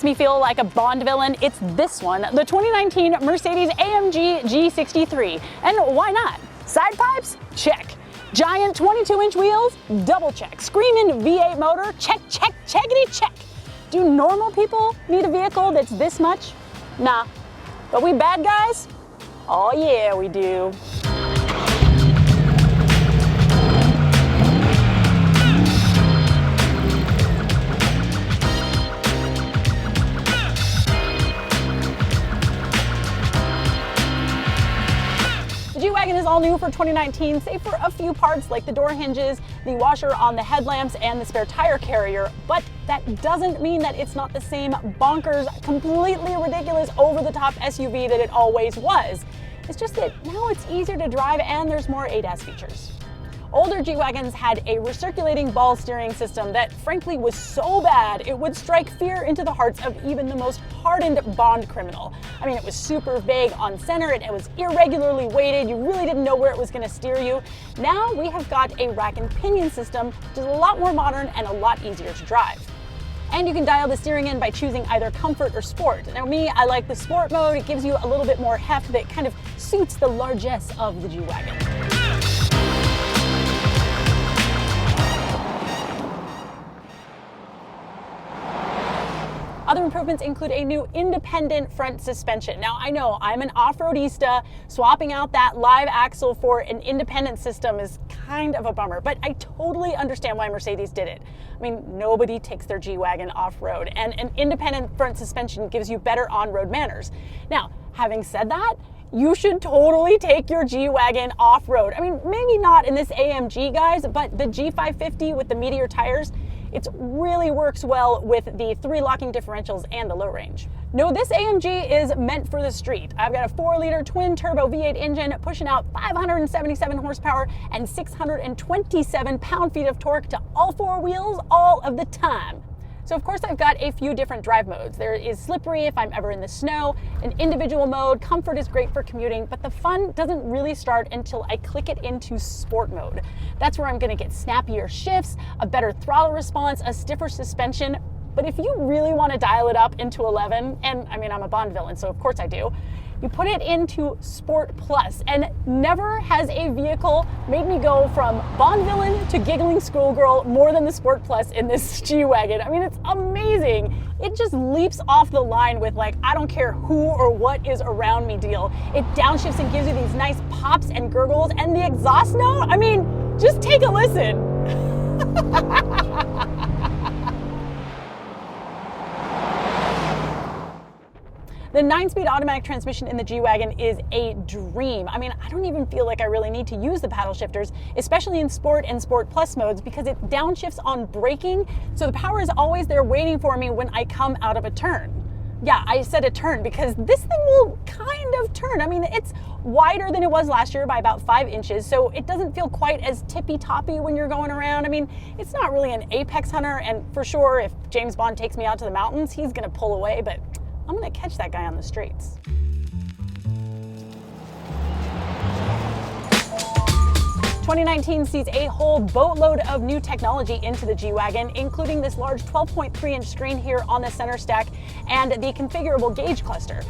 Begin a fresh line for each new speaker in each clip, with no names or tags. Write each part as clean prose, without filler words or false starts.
me feel like a Bond villain, it's this one, the 2019 Mercedes-AMG G63. And why not? Side pipes? Check. Giant 22-inch wheels? Double check. Screaming V8 motor? Check, check, checkity check. Do normal people need a vehicle that's this much? Nah. But we bad guys? Oh yeah, we do. The G-Wagon is all new for 2019, save for a few parts like the door hinges, the washer on the headlamps, and the spare tire carrier, but that doesn't mean that it's not the same bonkers, completely ridiculous, over-the-top SUV that it always was. It's just that now it's easier to drive and there's more ADAS features. Older G-Wagons had a recirculating ball steering system that frankly was so bad it would strike fear into the hearts of even the most hardened Bond criminal. I mean, it was super vague on center, it was irregularly weighted, you really didn't know where it was going to steer you. Now we have got a rack and pinion system, which is a lot more modern and a lot easier to drive. And you can dial the steering in by choosing either comfort or sport. Now me, I like the sport mode. It gives you a little bit more heft that kind of suits the largesse of the G-Wagon. Other improvements include a new independent front suspension. Now I know I'm an off-roadista, swapping out that live axle for an independent system is kind of a bummer, but I totally understand why Mercedes did it. I mean, nobody takes their G-Wagon off-road, and an independent front suspension gives you better on-road manners. Now, having said that, you should totally take your G-Wagon off-road. I mean, maybe not in this AMG, guys, but the G550 with the Meteor tires, it really works well with the 3 locking differentials and the low range. No, this AMG is meant for the street. I've got a 4-liter twin-turbo V8 engine pushing out 577 horsepower and 627 pound-feet of torque to all 4 wheels all of the time. So of course I've got a few different drive modes. There is slippery if I'm ever in the snow, an individual mode, comfort is great for commuting, but the fun doesn't really start until I click it into sport mode. That's where I'm gonna get snappier shifts, a better throttle response, a stiffer suspension. But if you really wanna dial it up into 11, and I mean, I'm a Bond villain, so of course I do, you put it into Sport Plus, and never has a vehicle made me go from Bond villain to giggling schoolgirl more than the Sport Plus in this G-Wagon. I mean, it's amazing. It just leaps off the line with like, I don't care who or what is around me deal. It downshifts and gives you these nice pops and gurgles, and the exhaust note, I mean, just take a listen. The 9-speed automatic transmission in the G-Wagon is a dream. I mean, I don't even feel like I really need to use the paddle shifters, especially in Sport and Sport Plus modes, because it downshifts on braking, so the power is always there waiting for me when I come out of a turn. Yeah, I said a turn because this thing will kind of turn. I mean, it's wider than it was last year by about 5 inches, so it doesn't feel quite as tippy-toppy when you're going around. I mean, it's not really an apex hunter, and for sure, if James Bond takes me out to the mountains, he's gonna pull away, but I'm gonna catch that guy on the streets. "2019 sees a whole boatload of new technology into the G-Wagon, including this large 12.3-inch screen here on the center stack and the configurable gauge cluster.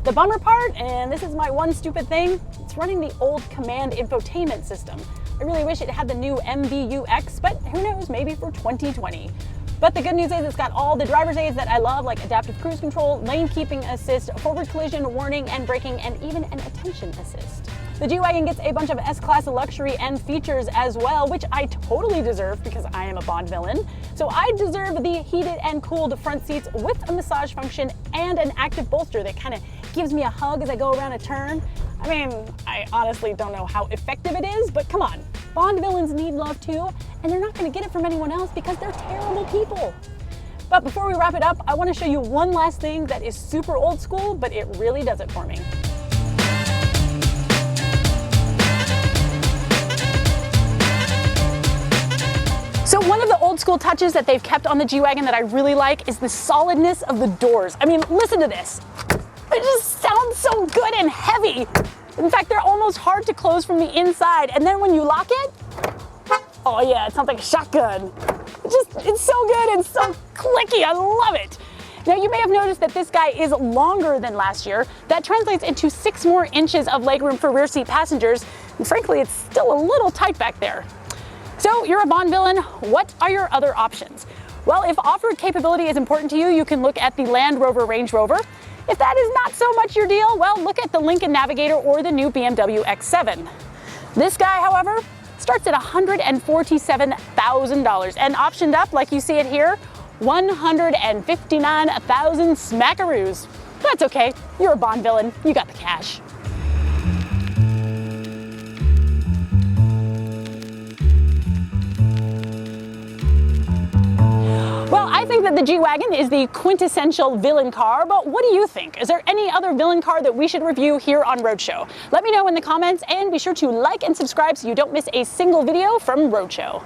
The bummer part, and this is my one stupid thing, it's running the old command infotainment system. I really wish it had the new MBUX, but who knows, maybe for 2020. But the good news is it's got all the driver's aids that I love, like adaptive cruise control, lane keeping assist, forward collision warning and braking, and even an attention assist. The G-Wagon gets a bunch of S-Class luxury and features as well, which I totally deserve because I am a Bond villain. So I deserve the heated and cooled front seats with a massage function and an active bolster that kind of gives me a hug as I go around a turn. I mean, I honestly don't know how effective it is, but come on. Bond villains need love too, and they're not going to get it from anyone else because they're terrible people. But before we wrap it up, I want to show you one last thing that is super old school, but it really does it for me. So one of the old school touches that they've kept on the G-Wagon that I really like is the solidness of the doors. I mean, listen to this. It just sounds so good and heavy. In fact, they're almost hard to close from the inside. And then when you lock it, oh yeah, it sounds like a shotgun. It's so good and so clicky, I love it. Now you may have noticed that this guy is longer than last year. That translates into 6 more inches of legroom for rear seat passengers. And frankly, it's still a little tight back there. So you're a Bond villain. What are your other options? Well, if off-road capability is important to you, you can look at the Land Rover Range Rover. If that is not so much your deal, well, look at the Lincoln Navigator or the new BMW X7. This guy, however, starts at $147,000 and optioned up, like you see it here, 159,000 smackaroos. That's okay, you're a Bond villain, you got the cash. Well, I think that the G-Wagon is the quintessential villain car, but what do you think? Is there any other villain car that we should review here on Roadshow? Let me know in the comments, and be sure to like and subscribe so you don't miss a single video from Roadshow.